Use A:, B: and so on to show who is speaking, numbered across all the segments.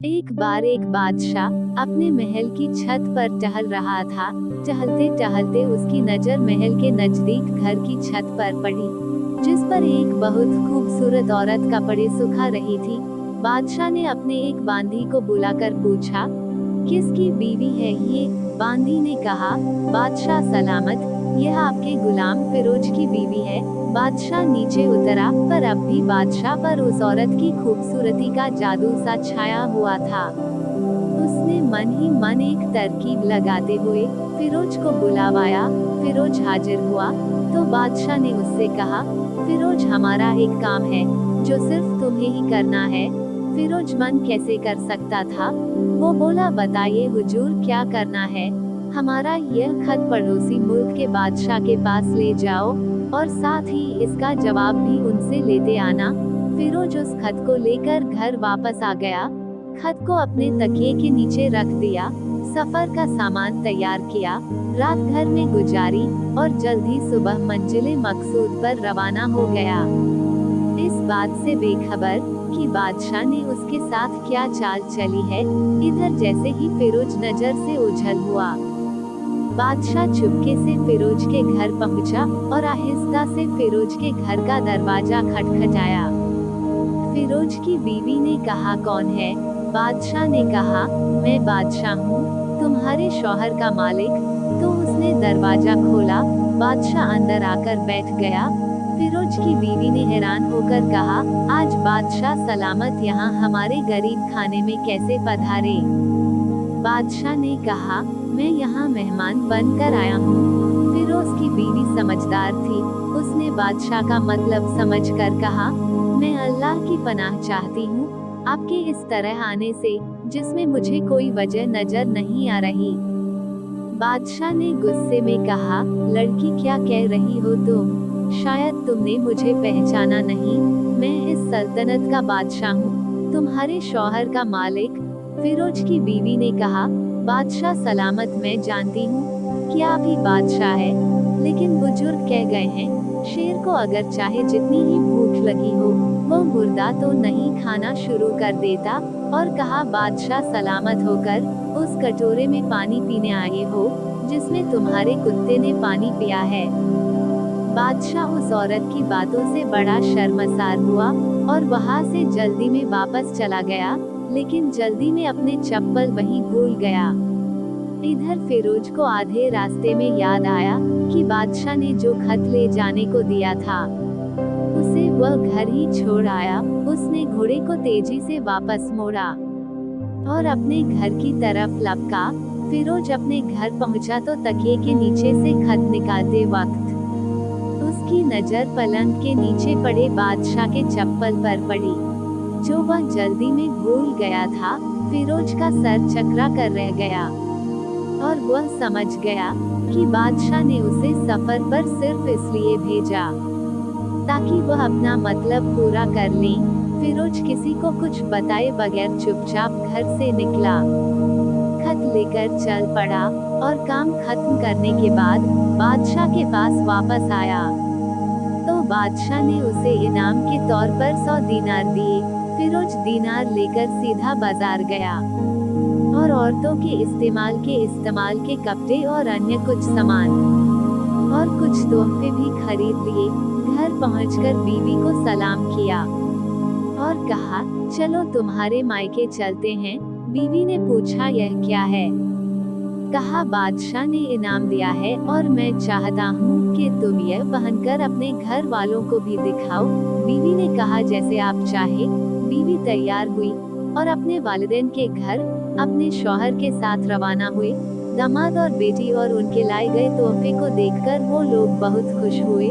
A: एक बार एक बादशाह अपने महल की छत पर टहल रहा था। टहलते टहलते उसकी नजर महल के नजदीक घर की छत पर पड़ी, जिस पर एक बहुत खूबसूरत औरत कपड़े सुखा रही थी। बादशाह ने अपने एक बांदी को बुलाकर पूछा, किसकी बीवी है ये? बांदी ने कहा, बादशाह सलामत, यह आपके गुलाम फिरोज की बीवी है। बादशाह नीचे उतरा, पर अब भी बादशाह पर उस औरत की खूबसूरती का जादू सा छाया हुआ था। उसने मन ही मन एक तरकीब लगाते हुए फिरोज को बुलावाया। फिरोज हाजिर हुआ तो बादशाह ने उससे कहा, फिरोज, हमारा एक काम है जो सिर्फ तुम्हें ही करना है। फिरोज मन कैसे कर सकता था। वो बोला, बताइए हुजूर, क्या करना है? हमारा यह खत पड़ोसी मुल्क के बादशाह के पास ले जाओ और साथ ही इसका जवाब भी उनसे लेते आना। फिरोज उस खत को लेकर घर वापस आ गया। खत को अपने तकिए के नीचे रख दिया, सफर का सामान तैयार किया, रात घर में गुजारी और जल्दी सुबह मंजिले मकसूद पर रवाना हो गया। इस बात से बेखबर कि बादशाह ने उसके साथ क्या चाल चली है, इधर जैसे ही फिरोज नजर से ओझल हुआ, बादशाह चुपके से फिरोज के घर पहुंचा और आहिस्ता से फिरोज के घर का दरवाजा खटखटाया। फिरोज की बीवी ने कहा, कौन है? बादशाह ने कहा, मैं बादशाह हूँ, तुम्हारे शौहर का मालिक। तो उसने दरवाजा खोला, बादशाह अंदर आकर बैठ गया। फिरोज की बीवी ने हैरान होकर कहा, आज बादशाह सलामत यहाँ हमारे गरीब खाने में कैसे पधारे? बादशाह ने कहा, मैं यहाँ मेहमान बनकर आया हूँ। फिरोज की बीवी समझदार थी, उसने बादशाह का मतलब समझकर कहा, मैं अल्लाह की पनाह चाहती हूँ आपके इस तरह आने से, जिसमें मुझे कोई वजह नजर नहीं आ रही। बादशाह ने गुस्से में कहा, लड़की, क्या कह रही हो तुम? शायद तुमने मुझे पहचाना नहीं। मैं इस सल्तनत का बादशाह हूँ, तुम्हारे शौहर का मालिक। फिरोज की बीवी ने कहा, बादशाह सलामत, मैं जानती हूँ कि आप ही बादशाह है, लेकिन बुजुर्ग कह गए हैं, शेर को अगर चाहे जितनी ही भूख लगी हो, वो मुर्दा तो नहीं खाना शुरू कर देता। और कहा, बादशाह सलामत होकर उस कटोरे में पानी पीने आए हो जिसमें तुम्हारे कुत्ते ने पानी पिया है। बादशाह उस औरत की बातों से बड़ा शर्मसार हुआ और वहां से जल्दी में वापस चला गया, लेकिन जल्दी में अपने चप्पल वहीं भूल गया। इधर फिरोज को आधे रास्ते में याद आया कि बादशाह ने जो खत ले जाने को दिया था, उसे वह घर ही छोड़ आया। उसने घोड़े को तेजी से वापस मोड़ा और अपने घर की तरफ लपका। फिरोज अपने घर पहुंचा तो तकिए के नीचे से खत निकालते वक्त उसकी नजर पलंग के नीचे पड़े बादशाह के चप्पल पर पड़ी, जो वह जल्दी में भूल गया था। फिरोज का सर चकरा कर रह गया और वह समझ गया कि बादशाह ने उसे सफर पर सिर्फ इसलिए भेजा ताकि वह अपना मतलब पूरा कर ले। फिरोज किसी को कुछ बताए बगैर चुपचाप घर से निकला, खत लेकर चल पड़ा और काम खत्म करने के बाद बादशाह के पास वापस आया तो बादशाह ने उसे इनाम के तौर पर 100 दीनार दिए। फिरोज दीनार लेकर सीधा बाजार गया और औरतों के इस्तेमाल के कपड़े और अन्य कुछ सामान और कुछ तोहफे भी खरीद लिए। घर पहुंचकर बीवी को सलाम किया और कहा, चलो तुम्हारे मायके चलते हैं। बीवी ने पूछा, यह क्या है? कहा, बादशाह ने इनाम दिया है और मैं चाहता हूँ कि तुम यह पहनकर अपने घर वालों को भी दिखाओ। बीवी ने कहा, जैसे आप चाहे। बीवी तैयार हुई और अपने वालिदैन के घर अपने शौहर के साथ रवाना हुए। दामाद और बेटी और उनके लाए गए तोहफे को देखकर वो लोग बहुत खुश हुए।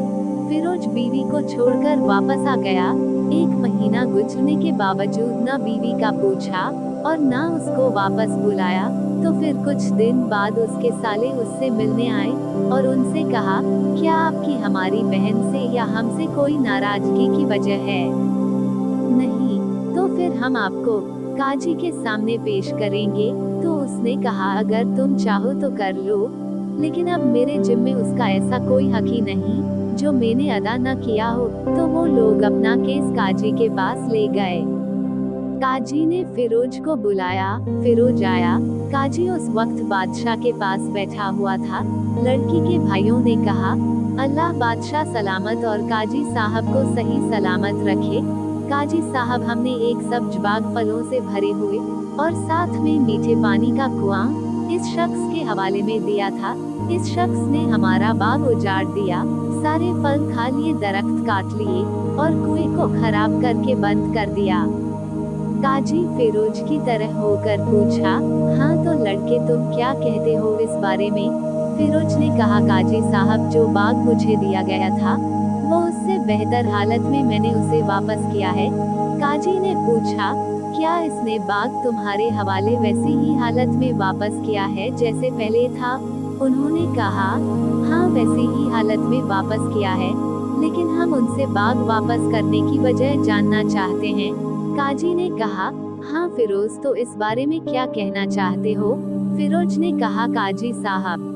A: फिरोज बीवी को छोड़कर वापस आ गया। 1 महीना गुजरने के बावजूद न बीवी का पूछा और न उसको वापस बुलाया। तो फिर कुछ दिन बाद उसके साले उससे मिलने आए और उनसे कहा, क्या आपकी हमारी बहन से या हमसे कोई नाराजगी की वजह है? नहीं, तो फिर हम आपको काजी के सामने पेश करेंगे। तो उसने कहा, अगर तुम चाहो तो कर लो, लेकिन अब मेरे जिम्मे उसका ऐसा कोई हक ही नहीं जो मैंने अदा न किया हो। तो वो लोग अपना केस काजी के पास ले गए। काजी ने फिरोज को बुलाया। फिरोज आया। काजी उस वक्त बादशाह के पास बैठा हुआ था। लड़की के भाइयों ने कहा, अल्लाह बादशाह सलामत और काजी साहब को सही सलामत रखे। काजी साहब, हमने एक सब्ज बाग फलों से भरे हुए और साथ में मीठे पानी का कुआं इस शख्स के हवाले में दिया था। इस शख्स ने हमारा बाग उजाड़ दिया, सारे फल खा लिए, दरख्त काट लिए और कुएं को खराब करके बंद कर दिया। काजी फिरोज की तरह होकर पूछा, हाँ तो लड़के तुम क्या कहते हो इस बारे में? फिरोज ने कहा, काजी साहब, जो बाग मुझे दिया गया था वो उससे बेहतर हालत में मैंने उसे वापस किया है। काजी ने पूछा, क्या इसने बाग तुम्हारे हवाले वैसी ही हालत में वापस किया है जैसे पहले था? उन्होंने कहा, हाँ वैसी ही हालत में वापस किया है, लेकिन हम उनसे बाग वापस करने की वजह जानना चाहते हैं। काजी ने कहा, हाँ फिरोज, तो इस बारे में क्या कहना चाहते हो? फिरोज ने कहा, काजी साहब,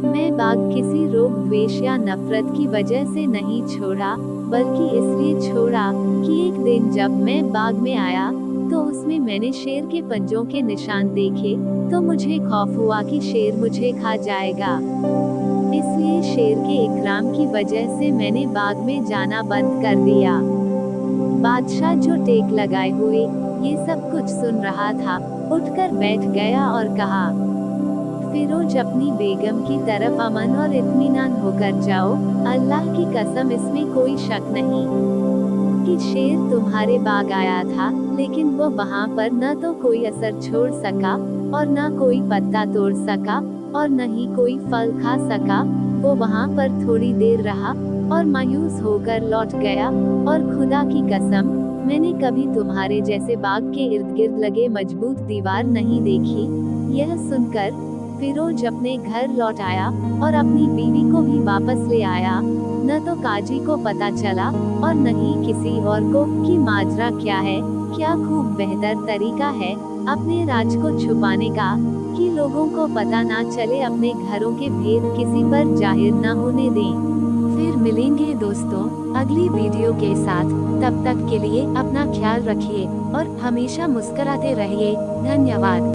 A: मैं बाग किसी रोग द्वेष या नफरत की वजह से नहीं छोड़ा, बल्कि इसलिए छोड़ा कि एक दिन जब मैं बाग में आया तो उसमें मैंने शेर के पंजों के निशान देखे, तो मुझे खौफ हुआ कि शेर मुझे खा जाएगा। इसलिए शेर के इकराम की वजह से मैंने बाग में जाना बंद कर दिया। बादशाह जो टेक लगाए हुए ये सब कुछ सुन रहा था, उठकर बैठ गया और कहा, फिरोज, अपनी बेगम की तरफ अमन और इत्मीनान होकर जाओ। अल्लाह की कसम, इसमें कोई शक नहीं कि शेर तुम्हारे बाग आया था, लेकिन वो वहाँ पर न तो कोई असर छोड़ सका और न कोई पत्ता तोड़ सका और न ही कोई फल खा सका। वो वहाँ पर थोड़ी देर रहा और मायूस होकर लौट गया, और खुदा की कसम, मैंने कभी तुम्हारे जैसे बाग के इर्द गिर्द लगे मजबूत दीवार नहीं देखी। यह सुनकर फिरोज अपने घर लौट आया और अपनी बीवी को भी वापस ले आया। न तो काजी को पता चला और न ही किसी और को कि माजरा क्या है। क्या खूब बेहतर तरीका है अपने राज को छुपाने का, कि लोगों को पता ना चले, अपने घरों के भेद किसी पर जाहिर न होने दें। फिर मिलेंगे दोस्तों अगली वीडियो के साथ। तब तक के लिए अपना ख्याल रखिए और हमेशा मुस्कुराते रहिए। धन्यवाद।